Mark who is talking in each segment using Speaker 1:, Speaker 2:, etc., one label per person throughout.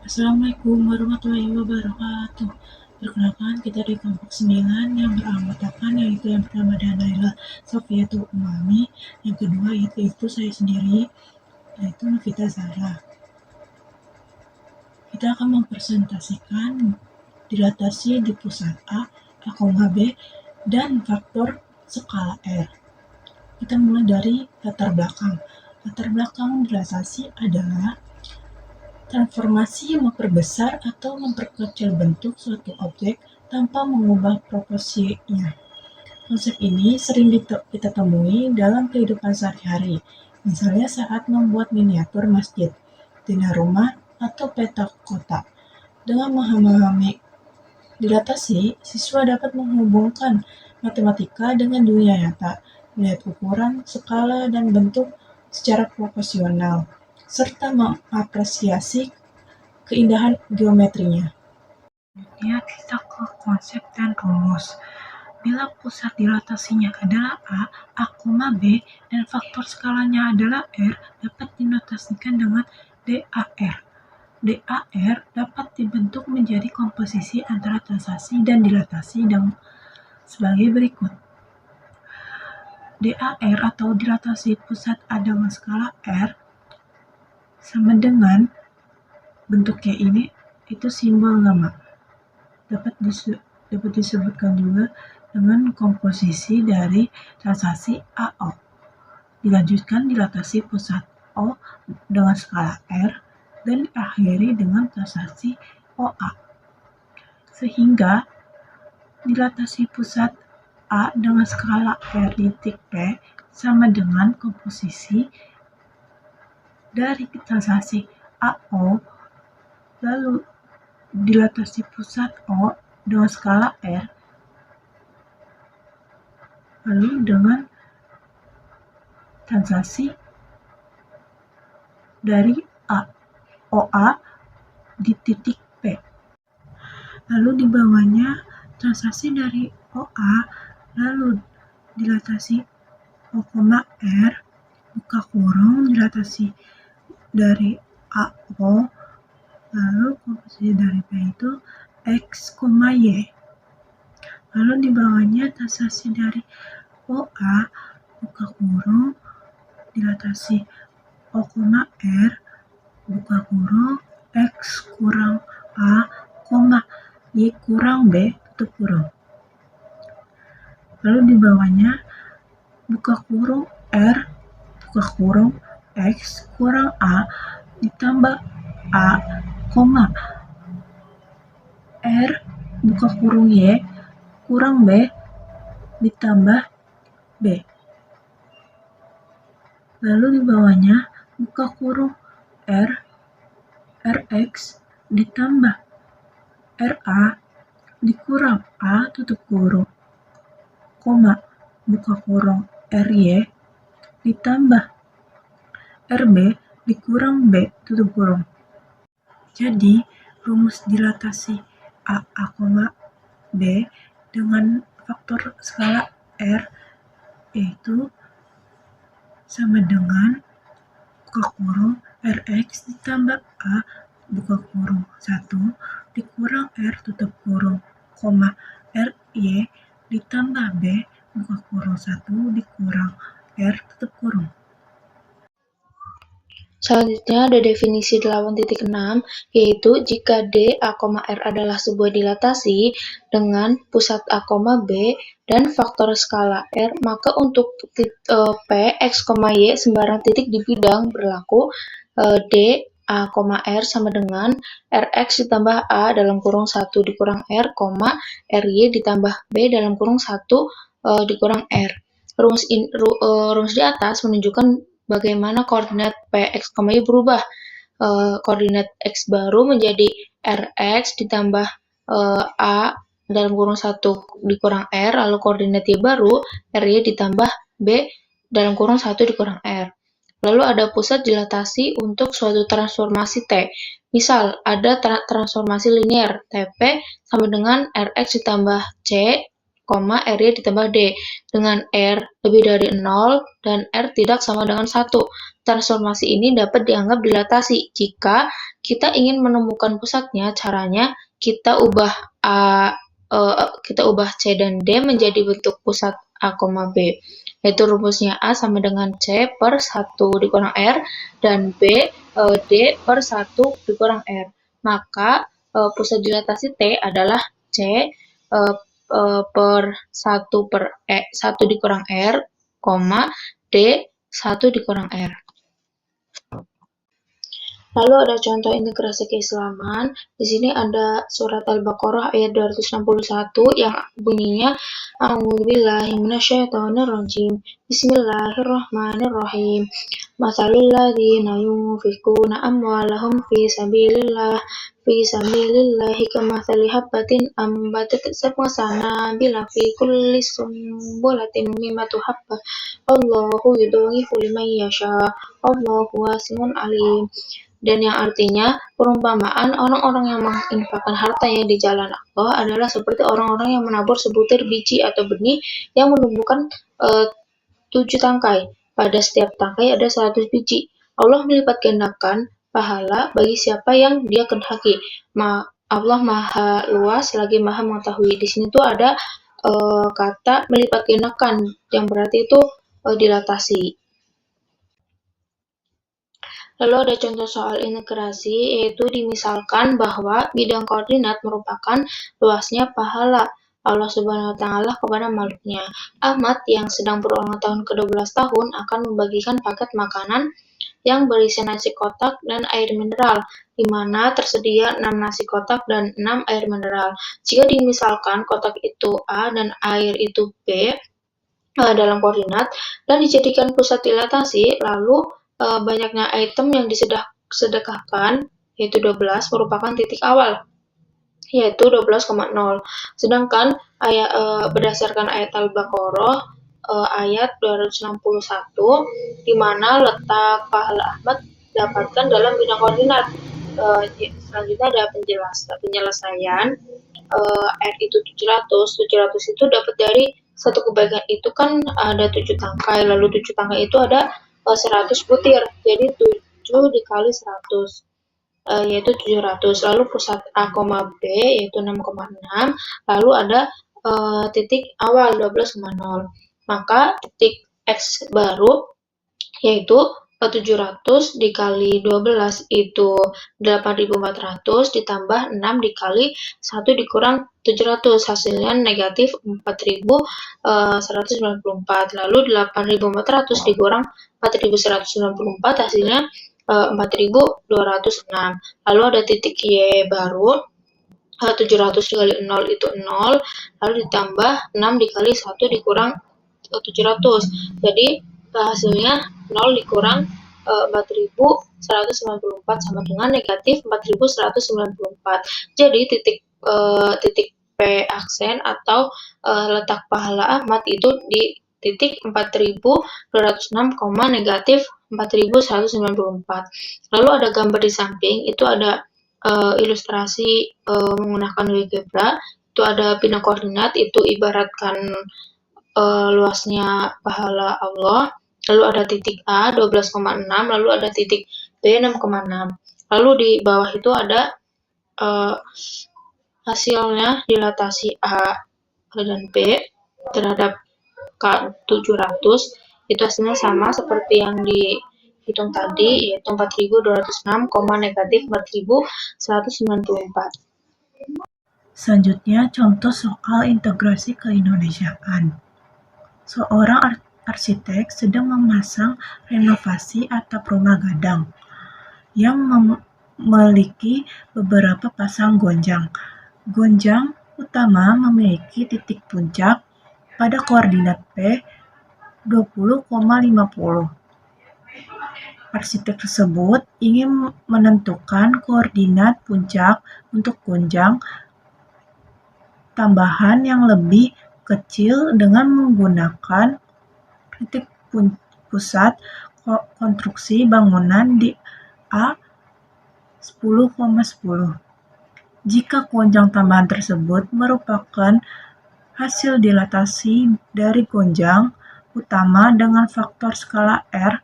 Speaker 1: Assalamualaikum warahmatullahi wabarakatuh. Perkenalkan, kita di kelompok 9 yang beranggotakan yaitu yang pertama ada Naila Sofiatul Umami, yang kedua yaitu saya sendiri, yaitu Novita Zahra. Kita akan mempresentasikan dilatasi di pusat A, B, dan faktor skala R. Kita mulai dari latar belakang. Latar belakang dilatasi adalah transformasi yang memperbesar atau memperkecil bentuk suatu objek tanpa mengubah proporsinya. Konsep ini sering kita temui dalam kehidupan sehari-hari, misalnya saat membuat miniatur masjid, tina rumah, atau peta kota. Dengan memahami dilatasi, siswa dapat menghubungkan matematika dengan dunia nyata, melihat ukuran, skala, dan bentuk secara proporsional, serta mengapresiasi keindahan geometrinya. Selanjutnya kita ke konsep dan rumus. Bila pusat dilatasinya adalah A, B, dan faktor skalanya adalah R, dapat dinotasikan dengan DAR. DAR dapat dibentuk menjadi komposisi antara transasi dan dilatasi sebagai berikut. DAR atau dilatasi pusat A dengan skala R sama dengan bentuknya ini, itu simbol gamma. Dapat disebutkan juga dengan komposisi dari transaksi AO. Dilanjutkan dilatasi pusat O dengan skala R dan diakhiri dengan transaksi OA. Sehingga dilatasi pusat A dengan skala R di titik P sama dengan komposisi dari transaksi AO, lalu dilatasi pusat O dengan skala R, lalu dengan transaksi dari OA di titik P. Lalu di bawahnya transaksi dari OA, lalu dilatasi O, R, buka kurung, dilatasi dari AO, lalu komposisi dari P itu X, Y. Lalu di bawahnya transaksi dari OA, buka kurung, dilatasi O, R, buka kurung, X kurang A, Y kurang B, tutup kurung. Lalu di bawahnya buka kurung R, buka kurung, X kurang A, ditambah A, R, buka kurung Y, kurang B, ditambah B. Lalu di bawahnya buka kurung R, Rx, ditambah RA, dikurang A, tutup kurung, buka kurung RY, ditambah RB, dikurang B, tutup kurung. Jadi, rumus dilatasi A, B dengan faktor skala R yaitu sama dengan buka kurung Rx ditambah A, buka kurung 1, dikurang R, tutup kurung, Ry, ditambah B, buka kurung 1, dikurang R, tutup kurung.
Speaker 2: Selanjutnya ada definisi 8.6, yaitu jika D, A, R adalah sebuah dilatasi dengan pusat A, B dan faktor skala R, maka untuk P, X, Y sembarang titik di bidang berlaku D, A, R sama dengan Rx ditambah A dalam kurung 1 dikurang R, Ry ditambah B dalam kurung 1 dikurang R. Rumus di atas menunjukkan bagaimana koordinat P, X, Y berubah. Koordinat X baru menjadi Rx ditambah A dalam kurung 1 dikurang R, lalu koordinat Y baru Ry ditambah B dalam kurung 1 dikurang R. Lalu ada pusat dilatasi untuk suatu transformasi T. Misal, ada transformasi linear TP sama dengan Rx ditambah C R-nya ditambah D, dengan R lebih dari 0 dan R tidak sama dengan 1. Transformasi ini dapat dianggap dilatasi. Jika kita ingin menemukan pusatnya, caranya kita ubah C dan D menjadi bentuk pusat A, B. Yaitu rumusnya A sama dengan C per 1 dikurang R, dan B, D per 1 dikurang R. Maka pusat dilatasi T adalah C per 1 dikurang R, D 1 dikurang R. Lalu ada contoh integrasi keislaman. Di sini ada surat Al-Baqarah ayat 261 yang bunyinya A'udzubillahi minasyaitonirrajim. Bismillahirrahmanirrahim. Matsalul ladzina yunfikuna amwalahum fi sabilillahi kamatsali habbatin ambatat sab'a sanabila fi kulli sumbulatin mi'atu habbah. Allahu yudhifu liman yasha. Allahu wasi'un alim. Dan yang artinya perumpamaan orang-orang yang menginfakkan hartanya di jalan Allah adalah seperti orang-orang yang menabur sebutir biji atau benih yang menumbuhkan 7 tangkai. Pada setiap tangkai ada 100 biji. Allah melipat gandakan pahala bagi siapa yang Dia kehendaki. Allah Maha luas lagi Maha mengetahui. Di sini tuh ada kata melipat gandakan yang berarti itu dilatasi. Lalu ada contoh soal integrasi, yaitu dimisalkan bahwa bidang koordinat merupakan luasnya pahala Allah Subhanahu wa Ta'ala kepada makhluknya. Ahmad yang sedang berulang tahun ke-12 tahun akan membagikan paket makanan yang berisi nasi kotak dan air mineral, di mana tersedia 6 nasi kotak dan 6 air mineral. Jika dimisalkan kotak itu A dan air itu B dalam koordinat dan dijadikan pusat dilatasi, lalu banyaknya item yang disedekahkan, yaitu 12, merupakan titik awal, yaitu 12,0. Sedangkan berdasarkan ayat Al-Baqarah ayat 261, di mana letak pahala Ahmad dapatkan dalam bidang koordinat. Selanjutnya ada penyelesaian. R itu 700 itu dapat dari satu kebaikan itu kan ada 7 tangkai, lalu 7 tangkai itu ada 100 butir, jadi 7 dikali 100 yaitu 700. Lalu pusat A, B yaitu 6,6, lalu ada titik awal 12,0. Maka titik X baru yaitu 700 dikali 12 itu 8.400 ditambah 6 dikali 1 dikurang 700, hasilnya negatif 4.194. Lalu 8.400 dikurang 4.194 hasilnya 4.206. Lalu ada titik Y baru, 700 dikali 0 itu 0, lalu ditambah 6 dikali 1 dikurang 700. Jadi hasilnya 0 dikurang 4.194 sama dengan negatif 4.194. Jadi titik P aksen atau letak pahala Ahmad itu di titik 4.206, negatif 4.194. Lalu ada gambar di samping, itu ada ilustrasi menggunakan GeoGebra. Itu ada bidang koordinat, itu ibaratkan luasnya pahala Allah. Lalu ada titik A 12,6, lalu ada titik B 6,6. Lalu di bawah itu ada hasilnya dilatasi A dan B terhadap K 700. Itu hasilnya sama seperti yang dihitung tadi, yaitu 4.206, negatif 4.194.
Speaker 1: Selanjutnya, contoh soal integrasi keindonesiaan. Seorang arsitek sedang memasang renovasi atap rumah gadang yang memiliki beberapa pasang gonjang. Gonjang utama memiliki titik puncak pada koordinat P 20,50. Arsitek tersebut ingin menentukan koordinat puncak untuk gonjang tambahan yang lebih kecil dengan menggunakan titik pusat konstruksi bangunan di A 10,10. Jika gonjang tambahan tersebut merupakan Hasil dilatasi dari gonjang utama dengan faktor skala R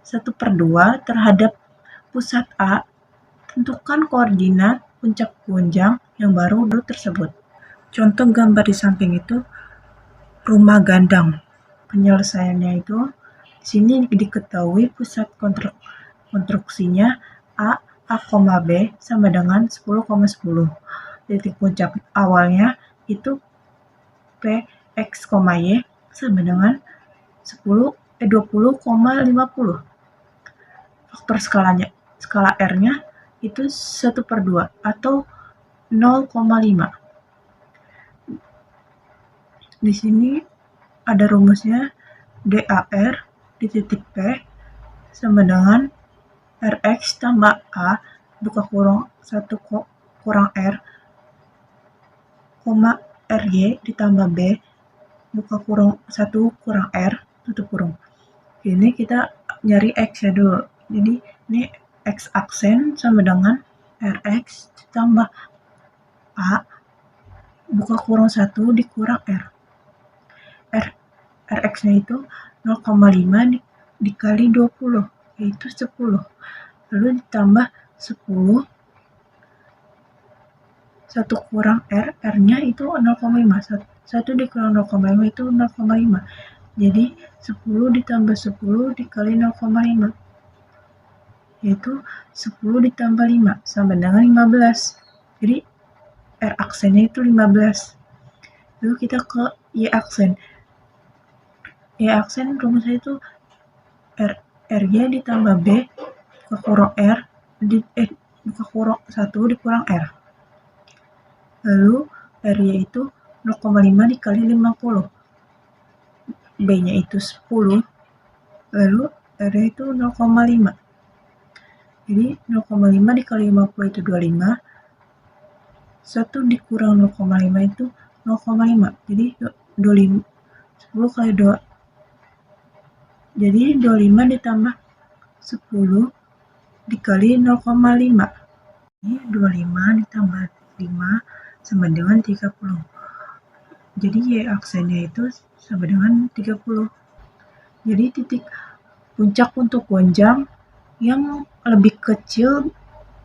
Speaker 1: 1/2 terhadap pusat A, tentukan koordinat puncak gonjang yang baru tersebut. Contoh gambar di samping itu rumah gandang. Penyelesaiannya itu di sini diketahui pusat konstruksinya A, B sama dengan 10,10. Titik puncak awalnya itu P, X, Y sama dengan 20,50. Faktor skala R-nya itu 1/2 atau 0,5. Di sini ada rumusnya DAR di titik P sama dengan RX tambah A buka kurung 1 kurang R, RY ditambah B buka kurung 1 kurang R, tutup kurung. Ini kita nyari X ya dulu. Jadi ini X aksen sama dengan RX ditambah A buka kurung 1 dikurang R. RX-nya itu 0,5 dikali 20, yaitu 10. Lalu ditambah 10, 1 kurang R, R-nya itu 0,5. 1 dikurang 0,5 itu 0,5. Jadi 10 ditambah 10 dikali 0,5, yaitu 10 ditambah 5 sama dengan 15. Jadi R aksennya itu 15. Lalu kita ke Y aksen. Y aksen rumusnya itu RY ditambah B buka kurung R buka kurung 1 dikurang R. Lalu RY itu 0,5 dikali 50. B-nya itu 10. Lalu RY itu 0,5. Jadi 0,5 dikali 50 itu 25. 1 dikurang 0,5 itu 0,5. Jadi 25. 10 kali 2. Jadi 25 ditambah 10 dikali 0,5. Ini 25 ditambah 5 sama dengan 30. Jadi Y aksennya itu sama dengan 30. Jadi titik puncak untuk gonjang yang lebih kecil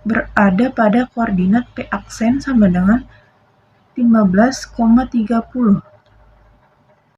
Speaker 1: berada pada koordinat P aksen sama dengan 15,30.